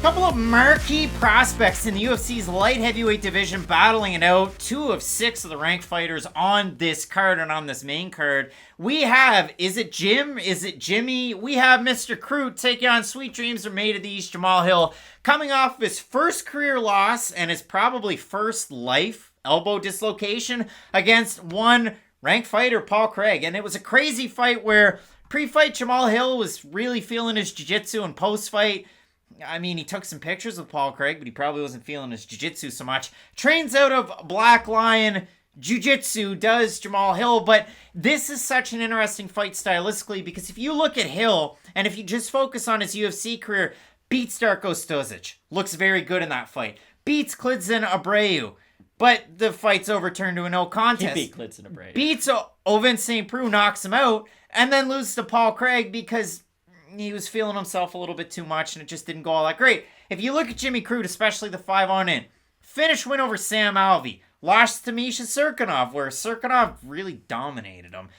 Couple of marquee prospects in the UFC's light heavyweight division battling it out. 2 of 6 of the ranked fighters on this card and on this main card. We have, is it Jim? Is it Jimmy? We have Mr. Crute taking on Sweet Dreams Are Made of These, Jamahal Hill, coming off of his first career loss and his probably first life elbow dislocation against one ranked fighter, Paul Craig. And it was a crazy fight where pre-fight Jamahal Hill was really feeling his jiu-jitsu, and post-fight, I mean, he took some pictures with Paul Craig, but he probably wasn't feeling his jiu-jitsu so much. Trains out of Black Lion Jiu-Jitsu, does Jamahal Hill, but this is such an interesting fight stylistically because if you look at Hill, and if you just focus on his UFC career, beats Darko Stozic. Looks very good in that fight. Beats Klidzin Abreu, but the fight's overturned to a no contest. He beat Klidzin Abreu. Beats Ovin St. Preux, knocks him out, and then loses to Paul Craig because he was feeling himself a little bit too much and it just didn't go all that great. If you look at Jimmy Crute, especially the 5-on-in, finish win over Sam Alvey. Lost to Misha Serkinov, where Serkinov really dominated him.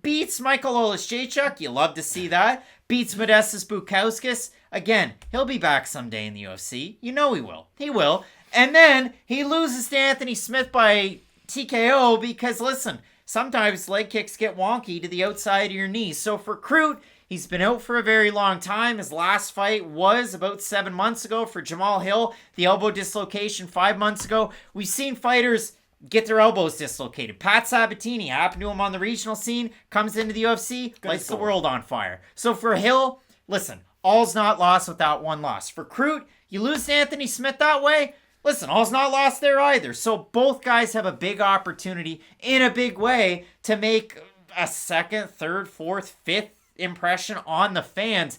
Beats Michael Oleschechuk. You love to see that. Beats Modestas Bukauskas. Again, he'll be back someday in the UFC. You know he will. He will. And then he loses to Anthony Smith by TKO because, listen, sometimes leg kicks get wonky to the outside of your knees. So for Crute, he's been out for a very long time. His last fight was about 7 months ago for Jamahal Hill. The elbow dislocation 5 months ago. We've seen fighters get their elbows dislocated. Pat Sabatini happened to him on the regional scene, comes into the UFC, lights the world on fire. So for Hill, listen, all's not lost with that one loss. For Crute, you lose to Anthony Smith that way, listen, all's not lost there either. So both guys have a big opportunity in a big way to make a second, third, fourth, fifth impression on the fans.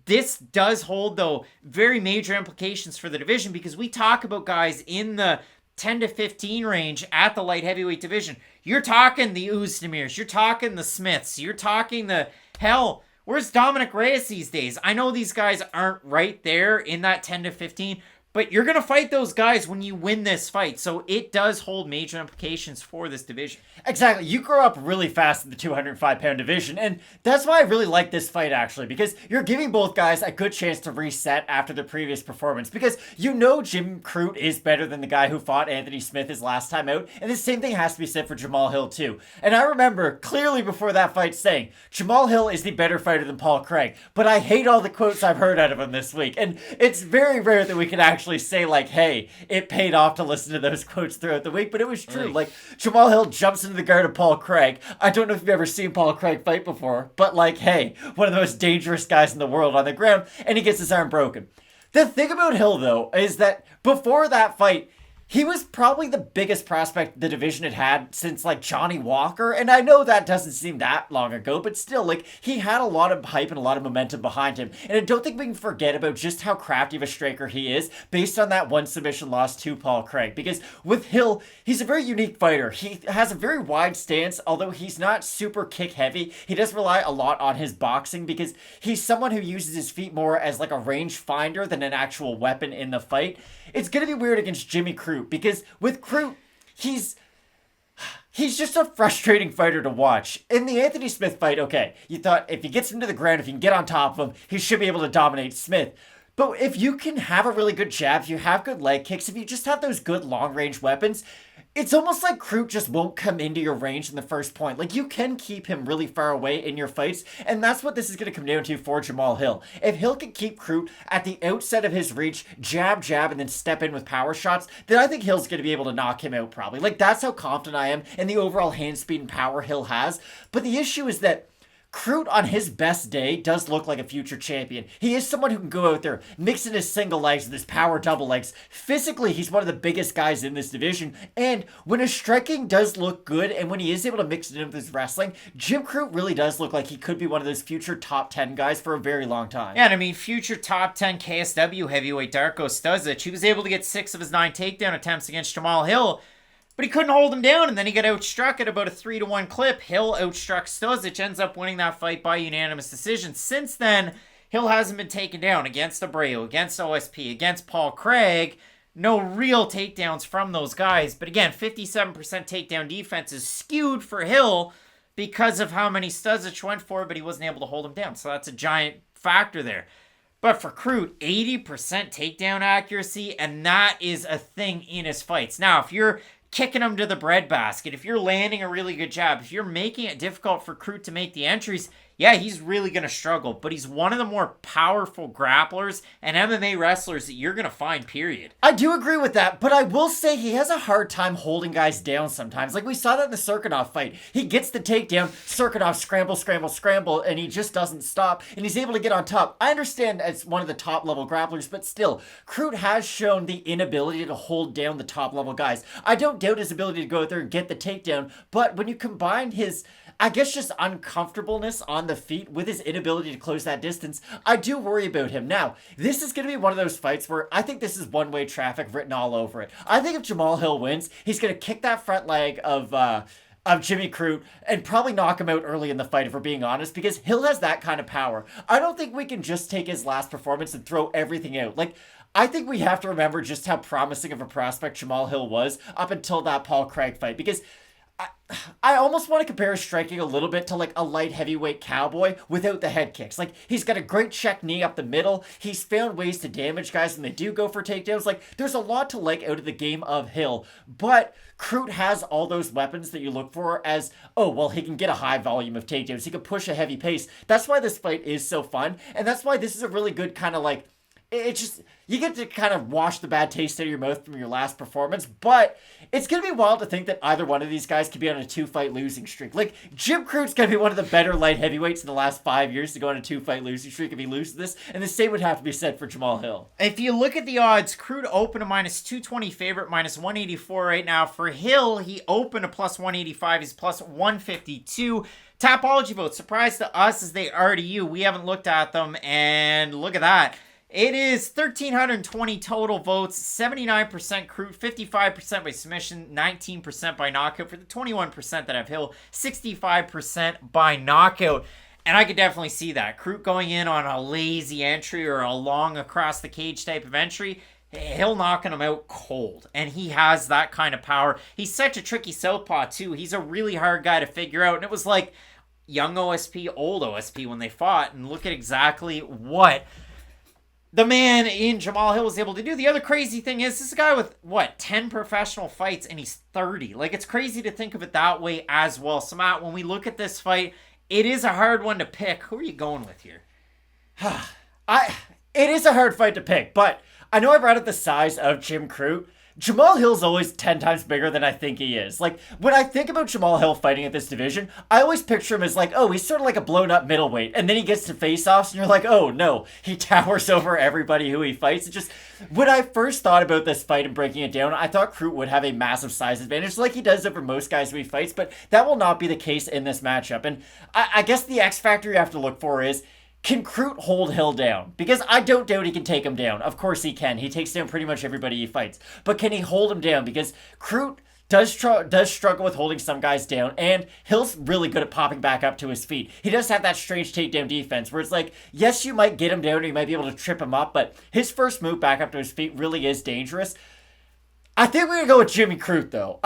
This does hold, though, very major implications for the division because we talk about guys in the 10 to 15 range at the light heavyweight division. You're talking the Ozdemirs, you're talking the Smiths, you're talking the, hell, where's Dominic Reyes these days? I know these guys aren't right there in that 10 to 15, but you're going to fight those guys when you win this fight. So it does hold major implications for this division. Exactly. You grow up really fast in the 205-pound division, and that's why I really like this fight, actually, because you're giving both guys a good chance to reset after their previous performance, because you know Jim Crute is better than the guy who fought Anthony Smith his last time out, and the same thing has to be said for Jamahal Hill, too. And I remember clearly before that fight saying, Jamahal Hill is the better fighter than Paul Craig, but I hate all the quotes I've heard out of him this week, and it's very rare that we can actually say like, hey, it paid off to listen to those quotes throughout the week, but it was true. Like, Jamahal Hill jumps into the guard of Paul Craig. I don't know if you've ever seen Paul Craig fight before, but like, hey, one of the most dangerous guys in the world on the ground, and he gets his arm broken. The thing about Hill, though, is that before that fight, he was probably the biggest prospect the division had since, like, Johnny Walker. And I know that doesn't seem that long ago, but still, like, he had a lot of hype and a lot of momentum behind him. And I don't think we can forget about just how crafty of a striker he is based on that one submission loss to Paul Craig. Because with Hill, he's a very unique fighter. He has a very wide stance, although he's not super kick heavy. He does rely a lot on his boxing because he's someone who uses his feet more as, like, a range finder than an actual weapon in the fight. It's going to be weird against Jimmy Crute because with Crute, he's just a frustrating fighter to watch. In the Anthony Smith fight, okay, you thought if he gets him to the ground, if you can get on top of him, he should be able to dominate Smith. But if you can have a really good jab, if you have good leg kicks, if you just have those good long-range weapons, it's almost like Crute just won't come into your range in the first point. Like, you can keep him really far away in your fights, and that's what this is going to come down to for Jamahal Hill. If Hill can keep Crute at the outset of his reach, jab, and then step in with power shots, then I think Hill's going to be able to knock him out probably. Like, that's how confident I am in the overall hand speed and power Hill has. But the issue is that Crute on his best day does look like a future champion. He is someone who can go out there, mix in his single legs with his power double legs. Physically, he's one of the biggest guys in this division. And when his striking does look good, and when he is able to mix it in with his wrestling, Jim Crute really does look like he could be one of those future top 10 guys for a very long time. Yeah, and I mean, future top 10 KSW heavyweight Darko Stozic, he was able to get 6 of his 9 takedown attempts against Jamahal Hill, but he couldn't hold him down, and then he got outstruck at about a 3-1 clip. Hill outstruck Stozic, ends up winning that fight by unanimous decision. Since then, Hill hasn't been taken down against Abreu, against OSP, against Paul Craig. No real takedowns from those guys. But again, 57% takedown defense is skewed for Hill because of how many Stozic went for, but he wasn't able to hold him down. So that's a giant factor there. But for Crute, 80% takedown accuracy, and that is a thing in his fights. Now, if you're kicking him to the breadbasket, if you're landing a really good jab, if you're making it difficult for Crute to make the entries, yeah, he's really going to struggle. But he's one of the more powerful grapplers and MMA wrestlers that you're going to find, period. I do agree with that, but I will say he has a hard time holding guys down sometimes. Like we saw that in the Murzakanov fight. He gets the takedown, Murzakanov scramble, and he just doesn't stop, and he's able to get on top. I understand as one of the top-level grapplers, but still, Crute has shown the inability to hold down the top-level guys. I don't doubt his ability to go out there and get the takedown, but when you combine his, I guess, just uncomfortableness on the feet with his inability to close that distance, I do worry about him. Now, this is going to be one of those fights where I think this is one-way traffic written all over it. I think if Jamahal Hill wins, he's going to kick that front leg of Jimmy Crute and probably knock him out early in the fight, if we're being honest, because Hill has that kind of power. I don't think we can just take his last performance and throw everything out. Like, I think we have to remember just how promising of a prospect Jamahal Hill was up until that Paul Craig fight, because I almost want to compare his striking a little bit to like a light heavyweight cowboy without the head kicks. Like, he's got a great check knee up the middle. He's found ways to damage guys when they do go for takedowns. Like, there's a lot to like out of the game of Hill. But Crute has all those weapons that you look for as, oh, well, he can get a high volume of takedowns. He can push a heavy pace. That's why this fight is so fun. And that's why this is a really good kind of like, it's just, you get to kind of wash the bad taste out of your mouth from your last performance, but it's going to be wild to think that either one of these guys could be on a 2-fight losing streak. Like, Jim Crute's going to be one of the better light heavyweights in the last 5 years to go on a 2-fight losing streak if he loses this, and the same would have to be said for Jamahal Hill. If you look at the odds, Crute opened a -220 favorite, -184 right now. For Hill, he opened a +185, he's +152. Tapology votes, surprise to us as they are to you. We haven't looked at them, and look at that. It is 1,320 total votes, 79% Crute, 55% by submission, 19% by knockout. For the 21% that have Hill, 65% by knockout. And I could definitely see that. Crute going in on a lazy entry or a long across the cage type of entry, Hill knocking him out cold. And he has that kind of power. He's such a tricky southpaw too. He's a really hard guy to figure out. And it was like young OSP, old OSP when they fought. And look at exactly what the man in Jamahal Hill was able to do. The other crazy thing is, this is a guy with, 10 professional fights, and he's 30. Like, it's crazy to think of it that way as well. So, Matt, when we look at this fight, it is a hard one to pick. Who are you going with here? It is a hard fight to pick, but I know I brought up the size of Jim Crute. Jamahal Hill's always 10 times bigger than I think he is. Like, when I think about Jamahal Hill fighting at this division, I always picture him as like, oh, he's sort of like a blown-up middleweight. And then he gets to face-offs, and you're like, oh, no. He towers over everybody who he fights. It just, when I first thought about this fight and breaking it down, I thought Crute would have a massive size advantage, like he does over most guys who he fights, but that will not be the case in this matchup. And I guess the X factor you have to look for is, can Crute hold Hill down? Because I don't doubt he can take him down. Of course he can. He takes down pretty much everybody he fights. But can he hold him down? Because Crute does struggle with holding some guys down, and Hill's really good at popping back up to his feet. He does have that strange takedown defense where it's like, yes, you might get him down or you might be able to trip him up, but his first move back up to his feet really is dangerous. I think we're going to go with Jimmy Crute, though.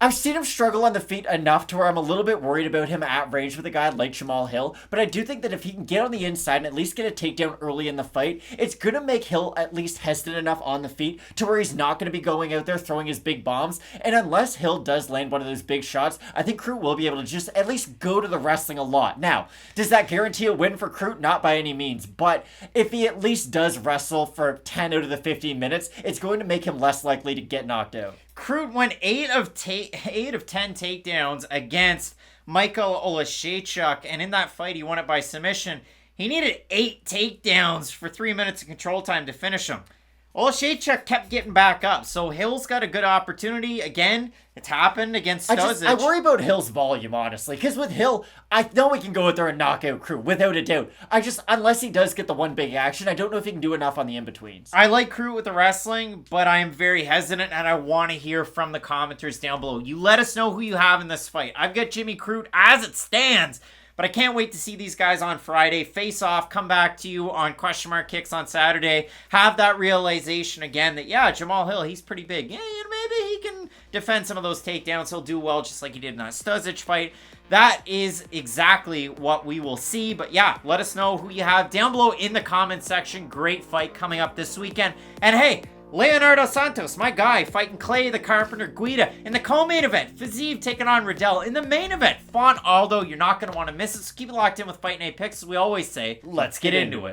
I've seen him struggle on the feet enough to where I'm a little bit worried about him at range with a guy like Jamahal Hill, but I do think that if he can get on the inside and at least get a takedown early in the fight, it's going to make Hill at least hesitant enough on the feet to where he's not going to be going out there throwing his big bombs, and unless Hill does land one of those big shots, I think Crute will be able to just at least go to the wrestling a lot. Now, does that guarantee a win for Crute? Not by any means, but if he at least does wrestle for 10 out of the 15 minutes, it's going to make him less likely to get knocked out. Crute went 8 of 10 takedowns against Michael Oleszejczuk, and in that fight, he won it by submission. He needed 8 takedowns for 3 minutes of control time to finish him. Oleszejczuk kept getting back up, so Hill's got a good opportunity. Again, it's happened against Stosic. I worry about Hill's volume, honestly, because with Hill, I know he can go out there and knock out Crute, without a doubt. Unless he does get the one big action, I don't know if he can do enough on the in-betweens. I like Crute with the wrestling, but I am very hesitant, and I want to hear from the commenters down below. You let us know who you have in this fight. I've got Jimmy Crute as it stands, but I can't wait to see these guys on Friday. Face off, come back to you on Question Mark Kicks on Saturday. Have that realization again that, yeah, Jamahal Hill, he's pretty big. Yeah, maybe he can defend some of those takedowns. He'll do well just like he did in that Stosic fight. that is exactly what we will see. But yeah, let us know who you have down below in the comment section. Great fight coming up this weekend. And hey, Leonardo Santos, my guy, fighting Clay the Carpenter Guida in the co-main event. Fiziev taking on Riddell in the main event. Aldo, you're not going to want to miss it. So keep it locked in with Fight Night Picks. As we always say, let's get into it.